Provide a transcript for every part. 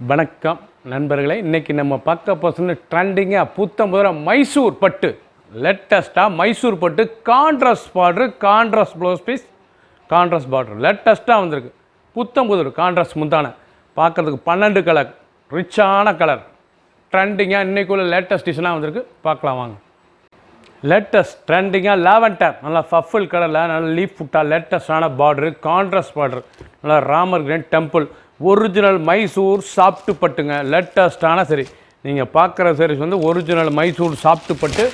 வணக்கம் நண்பர்களே, இன்றைக்கி நம்ம பார்க்க போகிறது ட்ரெண்டிங்காக புத்தம் புதிய மைசூர் பட்டு. லேட்டஸ்ட்டாக மைசூர் பட்டு contrast border, contrast blouse piece, contrast border லேட்டஸ்ட்டாக வந்திருக்கு. புத்தம் புதிய கான்ட்ராஸ்ட் முந்தான பார்க்குறதுக்கு 12 கலர், ரிச்சான கலர், ட்ரெண்டிங்காக இன்றைக்குள்ள லேட்டஸ்ட் டிசைனாக வந்திருக்கு. பார்க்கலாம் வாங்க. லேட்டஸ்ட் ட்ரெண்டிங்காக லாவெண்டர், நல்லா ஃபஃபில் கலரில் நல்லா லீஃப் ஃபுட்டா லேட்டஸ்டான பார்டரு, கான்ட்ராஸ்ட் பார்டர், நல்லா Ramar green temple, original Mysore soft பட்டுங்க. லேட்டஸ்டான சரி, நீங்கள் பார்க்குற சாரீஸ் வந்து ஒரிஜினல் மைசூர் சாஃப்ட் பட்டு,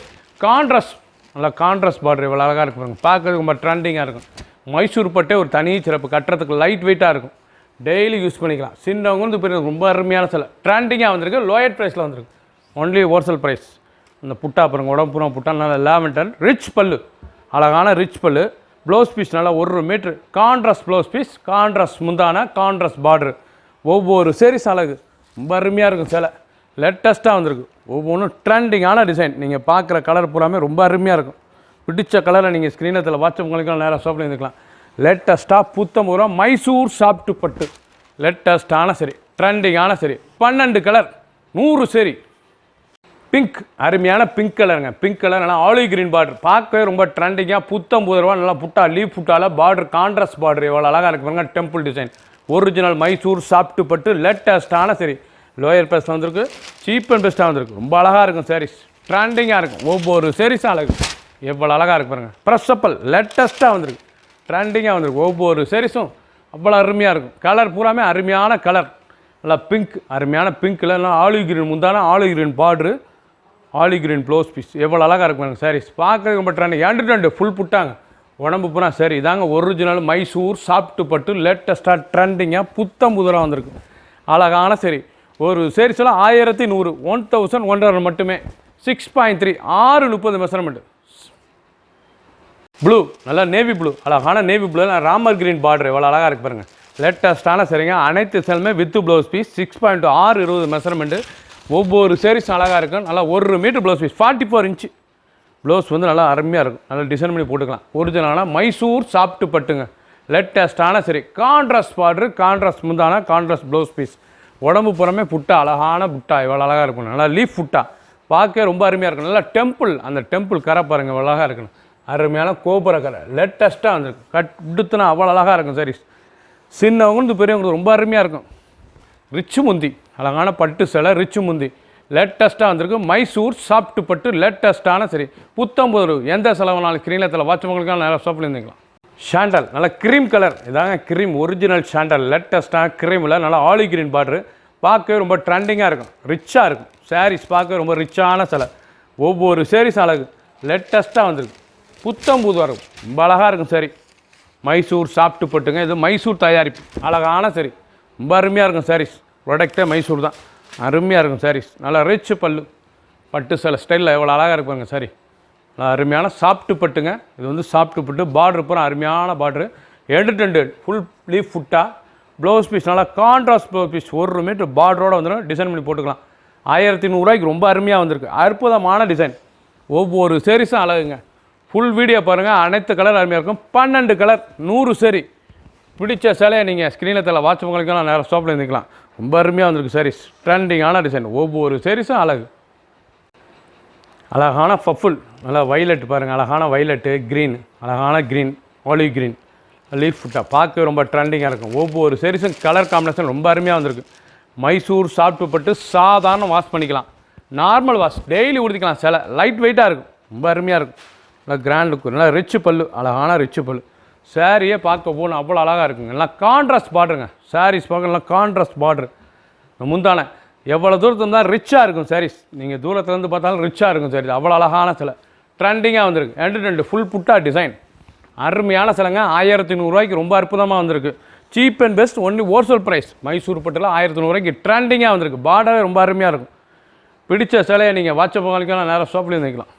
கான்ட்ராஸ்ட், நல்லா கான்ட்ராஸ்ட் பார்டர் இவ்வளோ அழகாக இருக்கும். பார்க்குறதுக்கு ரொம்ப ட்ரெண்டிங்காக இருக்கும். மைசூர் பட்டே ஒரு தனி சிறப்பு, கட்டுறதுக்கு லைட் வெயிட்டாக இருக்கும், டெய்லி யூஸ் பண்ணிக்கலாம். சின்னவங்க வந்து பெரிய ரொம்ப அருமையான சில ட்ரெண்டிங்காக வந்திருக்கு. லோயர் ப்ரைஸில் வந்திருக்கு, ஒன்லி ஹோல்சேல் ப்ரைஸ். அந்த புட்டா பாருங்கள், உடம்புறம் புட்டா நல்லா லாவெண்டர், ரிச் பல்லு, அழகான ரிச் பல்லு. ப்ளவுஸ் பீஸ் நல்லா 1 metre contrast blouse piece, contrast முந்தான, கான்ட்ராஸ்ட் பார்டரு. ஒவ்வொரு சேரீஸ் அழகு, ரொம்ப அருமையாக இருக்கும். சில லேட்டஸ்ட்டாக வந்திருக்கு, ஒவ்வொன்றும் ட்ரெண்டிங்கான டிசைன். நீங்கள் பார்க்குற கலர் பூராமே ரொம்ப அருமையாக இருக்கும். பிடிச்ச கலரை நீங்கள் ஸ்க்ரீனத்தில் வாட்ஸ்அப் நேராக ஷாப்பில் இருந்துக்கலாம். லேட்டஸ்ட்டாக புத்தம் பூரா மைசூர் சாஃப்ட் பட்டு, லேட்டஸ்ட்டான சரி, ட்ரெண்டிங்கான சரி, 12 கலர், 100 சரி. பிங்க், அருமையான பிங்க் கலருங்க. பிங்க் கலர் நல்லா ஆலிவ் கிரீன் பார்டர், பார்க்கவே ரொம்ப ட்ரெண்டிங்காக புத்தம் புதிரவா நல்லா புட்டா லீஃப் புட்டால பார்டர், கான்ட்ராஸ்ட் பார்டர் எவ்வளோ அழகாக இருக்கு பாருங்க. Temple design, original Mysore soft பட்டு, லேட்டஸ்ட்டான சரி. லோயர் ப்ரைஸில் வந்திருக்கு, சீப் அண்ட் பெஸ்ட்டாக வந்திருக்கு. ரொம்ப அழகாக இருக்கும் சாரீஸ், ட்ரெண்டிங்காக இருக்கும். ஒவ்வொரு சாரீஸும் அழகு, எவ்வளோ அழகாக இருக்கு பாருங்கள். ப்ரெஸ்ஸப்பல் லேட்டஸ்ட்டாக வந்திருக்கு, ட்ரெண்டிங்காக வந்திருக்கு. ஒவ்வொரு சாரீஸும் அவ்வளோ அருமையாக இருக்கும். கலர் பூராமே அருமையான கலர், நல்லா பிங்க், அருமையான பிங்க்கில் நல்லா ஆலிவ் கிரீன் முந்தான, olive green border, olive green blouse piece எவ்வளோ அழகாக இருக்கும் சாரீஸ். பார்க்குறதுக்கு ரொம்ப ட்ரெண்டிங். 2 ஃபுல் புட்டாங்க, உடம்பு பூரா சரி. இதாங்க ஒரிஜினல் மைசூர் சாஃப்ட் பட்டு, லேட்டஸ்ட்டாக ட்ரெண்டிங்காக புத்தம் புதிராக வந்திருக்கு. அழகான சரி. ஒரு சாரீஸ்லாம் 1100, 1100 மட்டுமே. 6.3, 630 மெஷர்மெண்ட். ப்ளூ, நல்லா நேவி ப்ளூ, அழகான navy blue, Ramar green border எவ்வளோ அழகாக இருக்கு பாருங்கள். லேட்டஸ்ட்டான சரிங்க. அனைத்து செல்லுமே வித் ப்ளவுஸ் பீஸ். 6.2, 620 மெஷர்மெண்ட்டு. ஒவ்வொரு சாரீஸும் அழகாக இருக்கும். நல்லா 1 metre blouse piece, 44 inch blouse வந்து நல்லா அருமையாக இருக்கும். நல்லா டிசைன் பண்ணி போட்டுக்கலாம். ஒரிஜினலான மைசூர் சாஃப்ட் பட்டுங்க, லேட்டஸ்ட்டான சரி. கான்ட்ராஸ்ட் பார்டரு, கான்ட்ராஸ்ட் முந்தான, கான்ட்ராஸ்ட் ப்ளவுஸ் பீஸ். உடம்பு புறமே புட்டா, அழகான புட்டா எவ்வளோ அழகாக இருக்கும். நல்லா லீஃப் புட்டா, பார்க்க ரொம்ப அருமையாக இருக்கும். நல்லா டெம்பிள், அந்த டெம்பிள் கரை பாருங்கள் எவ்வளோ அழகாக இருக்கணும். அருமையான கோபுர கரை லேட்டஸ்ட்டாக வந்திருக்கு. கட்டுத்துனா அவ்வளோ அழகாக இருக்கும் சாரீஸ். சின்னவங்களுக்கு பெரியவங்களுக்கு ரொம்ப அருமையாக இருக்கும். ரிச்சு முந்தி, அழகான பட்டு சேலை, ரிச்சு முந்தி லேட்டஸ்ட்டாக வந்திருக்கு. மைசூர் சாஃப்ட் பட்டு, லேட்டஸ்ட்டான சரி. புத்தம் புது, எந்த செலவுனாலும் ஸ்க்ரீனத்தில் வாட்சவங்களுக்காக நல்லா ஷாப்பில் இருந்துக்கலாம். ஷாண்டல், நல்லா க்ரீம் கலர், இதாங்க க்ரீம், ஒரிஜினல் ஷாண்டல், லேட்டஸ்ட்டாக க்ரீமில் நல்லா ஆலிவ் கிரீன் பார்டரு. பார்க்கவே ரொம்ப ட்ரெண்டிங்காக இருக்கும், ரிச்சாக இருக்கும். சாரீஸ் பார்க்க ரொம்ப ரிச்சான சிலை. ஒவ்வொரு சாரீஸ் அழகு, லேட்டஸ்ட்டாக வந்திருக்கு. புத்தம் புது இருக்கும், ரொம்ப அழகாக இருக்கும். சரி, மைசூர் சாஃப்ட் பட்டுங்க. இது மைசூர் தயாரிப்பு, அழகான சரி, ரொம்ப அருமையாக இருக்கும். சாரீஸ் ப்ராடக்டே மைசூர் தான், அருமையாக இருக்கும். சாரீஸ் நல்லா ரிச் பல்லு, பட்டு சில ஸ்டைலில் எவ்வளோ அழகாக இருப்பாங்க. சரி, நல்லா அருமையான சாஃப்ட் பட்டுங்க. இது வந்து சாஃப்ட் பட்டு, பார்டர் பூரா அருமையான பார்டரு. 2 ஃபுல் லீஃப் ஃபுட்டா, ப்ளவுஸ் பீஸ் நல்லா கான்ட்ராஸ்ட் ப்ளவுஸ் பீஸ், 1 மீட்டர் பார்டரோடு வந்துடும். டிசைன் பண்ணி போட்டுக்கலாம். 1100 ரொம்ப அருமையாக வந்திருக்கு. அற்புதமான டிசைன். ஒவ்வொரு சாரீஸும் அழகுங்க. ஃபுல் வீடியோ பாருங்கள், அனைத்து கலர் அருமையாக இருக்கும். 12 கலர், 100 சரி. பிடிச்ச சேலையை நீங்கள் ஸ்க்ரீனத்தில் வாட்சவங்களுக்கெல்லாம் நேரம் ஷாப்பில் இருந்துக்கலாம். ரொம்ப அருமையாக வந்திருக்கு சாரீஸ், ட்ரெண்டிங்கான டிசைன். ஒவ்வொரு சாரீஸும் அழகு. அழகான பஃபுல், நல்லா வைலட் பாருங்கள், அழகான வைலட்டு, க்ரீன், அழகான க்ரீன், ஆலிவ் க்ரீன், லீஃப் ஃபுட்டா பார்க்க ரொம்ப ட்ரெண்டிங்காக இருக்கும். ஒவ்வொரு சாரீஸும் கலர் காம்பினேஷன் ரொம்ப அருமையாக வந்திருக்கு. மைசூர் சாஃப்ட் பட்டு, சாதாரண வாஷ் பண்ணிக்கலாம், நார்மல் வாஷ், டெய்லி ஊற்றிக்கலாம். சில லைட் வெயிட்டாக இருக்கும், ரொம்ப அருமையாக இருக்கும். நல்லா கிராண்ட் லுக்கு, நல்லா ரிச்சு பல்லு, அழகான ரிச்சு பல்லு. சாரியே பார்க்க போகணும், அவ்வளோ அழகாக இருக்குங்க. எல்லாம் கான்ட்ராஸ்ட் பார்டருங்க. சாரீஸ் பார்க்க எல்லாம் கான்ட்ராஸ்ட் பார்டரு. முந்தான எவ்வளோ தூரத்தில் இருந்தால் ரிச்சாக இருக்கும் சாரீஸ். நீங்கள் தூரத்துலேருந்து பார்த்தாலும் ரிச்சாக இருக்கும் சாரீஸ். அவ்வளோ அழகான சிலை, ட்ரெண்டிங்காக வந்திருக்கு. 2 ஃபுல் புட்டா டிசைன், அருமையான சிலைங்க. 1100 ரொம்ப அற்புதமாக வந்திருக்கு. Cheap and best, only wholesale price. Mysore பட்டில் 1100 ட்ரெண்டிங்காக வந்திருக்கு. பார்டரே ரொம்ப அருமையாக இருக்கும். பிடிச்ச சிலையை நீங்கள் வாட்ஸ்அப் நேரம் ஷாப்பில் இருந்துக்கலாம்.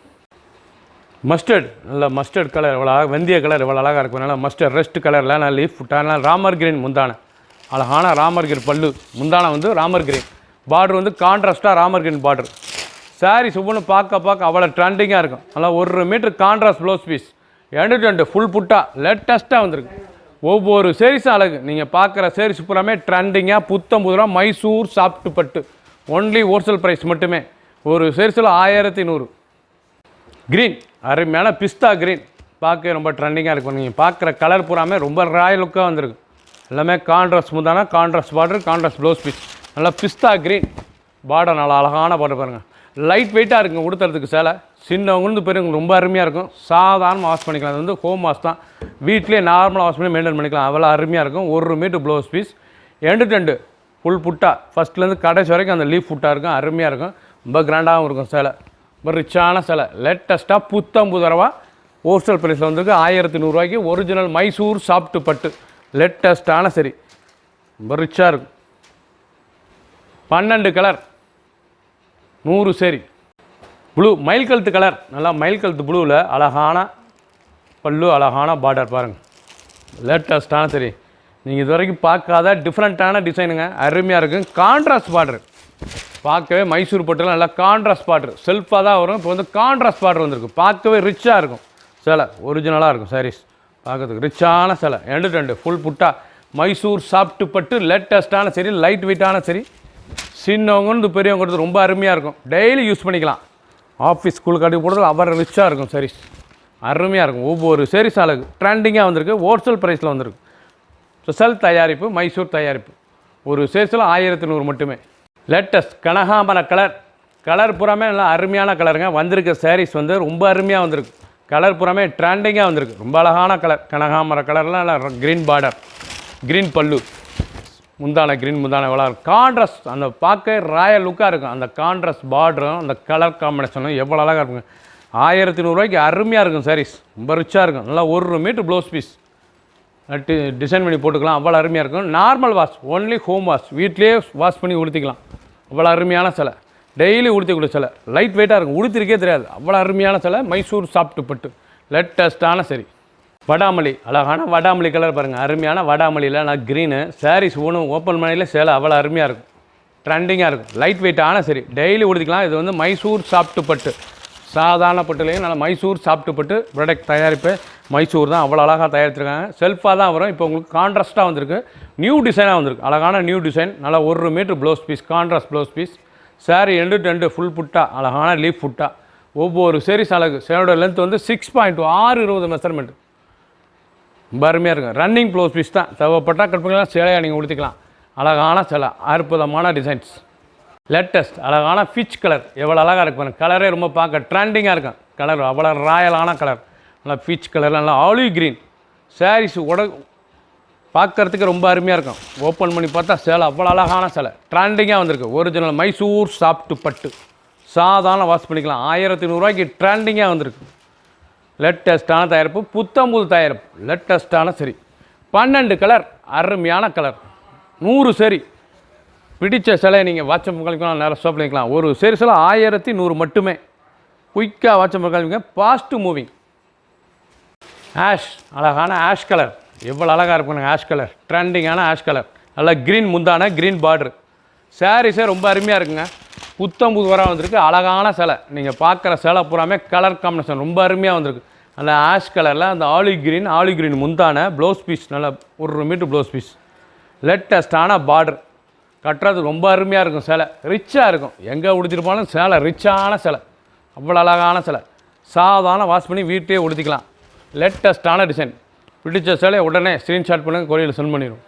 மஸ்டர்ட், நல்ல மஸ்டர்ட் கலர் எவ்வளோ அழகாக, வெந்தய கலர் எவ்வளோ அழகாக இருக்கும். நல்லா மஸ்டர்ட் ரெஸ்ட் கலரில் நல்லா லீஃப் ஃபுட்டான ராமர் கிரீன் முந்தான, அழகான ராமர் கிரீன் பல்லு, முந்தான வந்து ராமர் கிரீன் பார்டர், வந்து கான்ட்ராஸ்ட்டாக ராமர் கிரீன் பார்டர். சாரீஸ் ஒவ்வொன்று பார்க்க அவ்வளோ ட்ரெண்டிங்காக இருக்கும். நல்லா 1 metre contrast blouse piece. 2 full புட்டா லேட்டஸ்ட்டாக வந்திருக்கு. ஒவ்வொரு சேரீஸும் அழகு. நீங்கள் பார்க்குற சேரீஸ் பூராமே ட்ரெண்டிங்காக ரூபா மைசூர் சாஃப்ட் பட்டு. ஒன்லி ஹோல்சேல் ப்ரைஸ் மட்டுமே. ஒரு சேரீஸில் 1100. க்ரீன் அருமையான பிஸ்தா க்ரீன், பார்க்க ரொம்ப ட்ரெண்டிங்காக இருக்கும். நீங்கள் பார்க்குற கலர் பூராமே ரொம்ப ராயல் லுக்காக வந்திருக்கு. எல்லாமே கான்ட்ராஸ்ட் முந்தானா, contrast border, contrast blouse piece. நல்லா பிஸ்தா க்ரீன் பார்டர், நல்லா அழகான பார்டர் பாருங்கள். லைட் வெயிட்டாக இருக்குங்க உடுத்துறதுக்கு. சேலை சின்னவங்களுக்கு பெரியவங்க ரொம்ப அருமையாக இருக்கும். சாதாரணமாக வாஷ் பண்ணிக்கலாம். அது வந்து ஹோம் வாஷ் தான், வீட்டிலே நார்மலாக வாஷ் பண்ணி மெயின்டைன் பண்ணிக்கலாம். அவ்வளோ அருமையாக இருக்கும். 1 metre blouse piece, end to end full புட்டா, ஃபஸ்ட்லேருந்து கடைசி வரைக்கும் அந்த லீஃப் புட்டாக இருக்கும். அருமையாக இருக்கும், ரொம்ப கிராண்டாகவும் இருக்கும். சேலை ரொம்ப ரிச்சான சேலை. லேட்டஸ்ட்டாக ரூபா ஹோல்சேல் ப்ரைஸில் வந்துருக்கு. 1100 ஒரிஜினல் மைசூர் சாஃப்ட் பட்டு. லேட்டஸ்ட்டான சரி, ரொம்ப ரிச்சாக இருக்கும். 12 கலர், 100 சேரி. ப்ளூ மயில் கழுத்து கலர், நல்லா மயில் கழுத்து ப்ளூவில் அழகான பல்லு, அழகான பார்டர் பாருங்கள். லேட்டஸ்ட்டான சரி, நீங்கள் இது வரைக்கும் பார்க்காத டிஃப்ரெண்ட்டான டிசைனுங்க. அருமையாக இருக்கும். கான்ட்ராஸ்ட் பார்டர் பார்க்கவே மைசூர் பட்டுலாம் நல்லா கான்ட்ராஸ்ட் பார்டர் செல்ஃபாக தான் வரும். இப்போ வந்து கான்ட்ராஸ்ட் பார்டர் வந்திருக்கு. பார்க்கவே ரிச்சாக இருக்கும். சேலை ஒரிஜினலாக இருக்கும். சாரீஸ் பார்க்கறதுக்கு ரிச்சான சேலை. எண்டு டெண்டு ஃபுல் புட்டா மைசூர் சாஃப்ட் பட்டு. லேட்டஸ்ட்டான சரி, லைட் வெயிட்டான சரி. சின்னவங்க பெரியவங்க ரொம்ப அருமையாக இருக்கும். டெய்லி யூஸ் பண்ணிக்கலாம். ஆஃபீஸ் ஸ்கூலுக்கு அடி போடுறது அவர் ரிச்சாக இருக்கும். சாரீஸ் அருமையாக இருக்கும். ஒவ்வொரு சாரீஸ் அழகு. ட்ரெண்டிங்காக வந்திருக்கு. ஹோல்சேல் ப்ரைஸில் வந்திருக்கு. ஸ்பெஷல் தயாரிப்பு, மைசூர் தயாரிப்பு. ஒரு சேல்ஸில் 1100 மட்டுமே. லேட்டஸ்ட் கனகாமர கலர், கலர் பூராமே நல்லா அருமையான கலருங்க. வந்திருக்க சாரீஸ் வந்து ரொம்ப அருமையாக வந்திருக்கு. கலர் பூராமே ட்ரெண்டிங்காக வந்திருக்கு. ரொம்ப அழகான கலர். கனகாமர கலர்லாம் நல்லா க்ரீன் பார்டர், க்ரீன் பல்லு, முந்தான க்ரீன் முந்தான எவ்வளோ கான்ட்ராஸ்ட். அந்த பார்க்க ராயல் லுக்காக இருக்கும். அந்த கான்ட்ராஸ்ட் பார்டரும் அந்த கலர் காம்பினேஷனும் எவ்வளோ அழகாக இருக்குங்க. 1100 அருமையாக இருக்கும். சாரீஸ் ரொம்ப ரிச்சாக இருக்கும். நல்லா 1 மீட்டர் ப்ளவுஸ் பீஸ் டிசைன் பண்ணி போட்டுக்கலாம். அவ்வளோ அருமையாக இருக்கும். Normal wash, only home wash, வீட்லேயே வாஷ் பண்ணி உடுத்திக்கலாம். அவ்வளோ அருமையான சிலை. டெய்லி உடுத்திக்கூடிய சிலை. லைட் வெயிட்டாக இருக்கும். உடுத்திருக்கே தெரியாது. அவ்வளோ அருமையான சிலை. மைசூர் சாஃப்ட் பட்டு. லேட்டஸ்ட்டான சரி. வடாமல்லி, அழகான வடாமல்லி கலர் பாருங்கள். அருமையான வடாமல்லியில் நான் க்ரீனு. சாரீஸ் ஒன்று ஓப்பன் பண்ணியில் சேலை அவ்வளோ அருமையாக இருக்கும். ட்ரெண்டிங்காக இருக்கும். லைட் வெயிட்டான சரி, டெய்லி உடுத்திக்கலாம். இது வந்து மைசூர் சாஃப்ட் பட்டு. சாதாரண பட்டுலேயும் நல்லா மைசூர் சாஃப்ட் பட்டு ப்ராடக்ட் தயாரிப்பு. மைசூர் தான் அவ்வளோ அழகாக தயாரிச்சிருக்காங்க. செல்ஃபாக தான் வரும். இப்போ உங்களுக்கு கான்ட்ராஸ்ட்டாக வந்திருக்கு. நியூ டிசைனாக வந்திருக்கு. அழகான நியூ டிசைன். நல்லா 1 metre blouse piece, contrast blouse piece. Saree end to end full புட்டா, அழகான லீஃப் புட்டா. ஒவ்வொரு சேரீஸ் அழகு. சேரோட லென்த் வந்து 6.620 மெஷர்மெண்ட். ரொம்ப அருமையாக இருக்கும். ரன்னிங் ப்ளவுஸ் பீஸ் தான். தேவைப்பட்டா கட் பண்ணிக்கலாம். சேலையாக நீங்கள் உடுத்திக்கலாம். அழகான சேலை, அற்புதமான டிசைன்ஸ். லேட்டஸ்ட் அழகான பீச் கலர் எவ்வளோ அழகாக இருக்கும். கலரே ரொம்ப பார்க்க ட்ரெண்டிங்காக இருக்கும். கலர் அவ்வளோ ராயலான கலர். நல்லா பீச் கலர், நல்லா ஆலிவ் க்ரீன். சாரீஸ் பார்க்கறதுக்கு ரொம்ப அருமையாக இருக்கும். ஓப்பன் பண்ணி பார்த்தா சேலை அவ்வளோ அழகான சேலை. ட்ரெண்டிங்காக வந்திருக்கு. ஒரிஜினல் மைசூர் சாஃப்ட் பட்டு. சாதாரண வாஷ் பண்ணிக்கலாம். 1100 ட்ரெண்டிங்காக வந்திருக்கு. லேட்டஸ்ட்டான தயாரிப்பு, புத்தம்புது தயாரிப்பு. லேட்டஸ்ட்டான சரி. 12 கலர், அருமையான கலர். 100 சரி. பிடிச்ச சிலையை நீங்கள் வாட்ஸ்அப் கழிக்கலாம், நேரம் ஸ்டாப் பண்ணிக்கலாம். ஒரு சேரீஸில் 1100 மட்டுமே. குயிக்காக வாட்ஸ்அப் கழிங்க. Fast moving. ஆஷ், அழகான ஆஷ் கலர். எவ்வளோ அழகாக இருக்கும். ஆஷ் கலர், ட்ரெண்டிங்கான ஆஷ் கலர். நல்லா க்ரீன் முந்தான, க்ரீன் பார்டர். சாரீஸே ரொம்ப அருமையாக இருக்குங்க. புத்தம்புது வர வந்திருக்கு. அழகான சேலை. நீங்கள் பார்க்குற சேலை பூராமே கலர் காம்பினேஷன் ரொம்ப அருமையாக வந்திருக்கு. அந்த ஆஷ் கலரில் அந்த ஆலிவ் க்ரீன் முந்தான ப்ளவுஸ் பீஸ். நல்லா 1 மீட்டர் ப்ளவுஸ் பீஸ். லேட்டஸ்ட்டான பார்டர். கட்டுறது ரொம்ப அருமையாக இருக்கும். சேலை ரிச்சாக இருக்கும். எங்கே உடுத்திருப்பாலும் சேலை ரிச்சான சேலை. அவ்வளோ அழகான சேலை. சாதாரண வாஷ் பண்ணி வீட்டையே உடுத்திக்கலாம். லேட்டஸ்ட்டான டிசைன். பிடிச்ச சேலையை உடனே ஸ்க்ரீன்ஷாட் பண்ணுங்க, கொரியரில் சென்ட் பண்ணிடும்.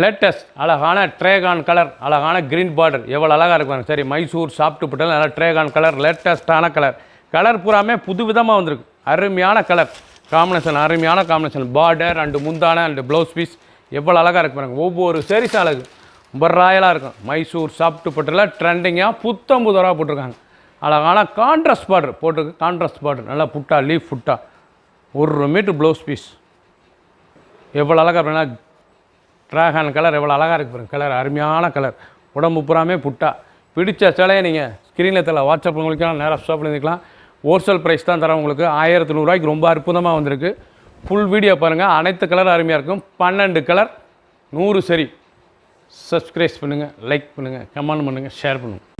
லேட்டஸ்ட் அழகான ட்ரேகான் கலர், அழகான க்ரீன் பார்டர். எவ்வளோ அழகாக இருக்கும். சரி, மைசூர் சாஃப்ட் பட்டு நல்லா ட்ரேகான் கலர். லேட்டஸ்ட்டான கலர். கலர் பூராமே புது விதமாக வந்திருக்கு. அருமையான கலர் காம்பினேஷன், அருமையான காம்பினேஷன். பார்டர் அண்டு முந்தான அண்டு ப்ளவுஸ் பீஸ் எவ்வளோ அழகாக இருக்கு பாருங்க. ஒவ்வொரு சேரீஸும் அழகு. ரொம்ப ராயலாக இருக்கும். மைசூர் சாஃப்ட் பட்டில் ட்ரெண்டிங்காக ரூபா போட்டிருக்காங்க. அழகான கான்ட்ராஸ்ட் பார்டர் போட்டிருக்கு. கான்ட்ராஸ்ட் பார்டர் நல்லா புட்டா, லீஃப் புட்டா. 1 மீட்டர் ப்ளவுஸ் பீஸ். எவ்வளோ அழகாக இருக்குன்னா ட்ராகன் கலர் எவ்வளோ அழகாக இருக்கு பாருங்க. கலர் அருமையான கலர். உடம்பு பூராமே புட்டா. பிடிச்ச சேலையை நீங்கள் ஸ்க்ரீனில் தெரியல வாட்ஸ்அப் உங்களுக்கெல்லாம் நேராக ஸ்டாப் பண்ணிக்கலாம். ஹோல்சேல் ப்ரைஸ் தான் தரேன் உங்களுக்கு. 1100 ரொம்ப அற்புதமாக வந்திருக்கு. ஃபுல் வீடியோ பாருங்கள். அனைத்து கலர் அருமையாக இருக்கும். 12 கலர், 100 சரி. சப்ஸ்கிரைப் பண்ணுங்கள், லைக் பண்ணுங்கள், கமெண்ட் பண்ணுங்கள், ஷேர் பண்ணுங்கள்.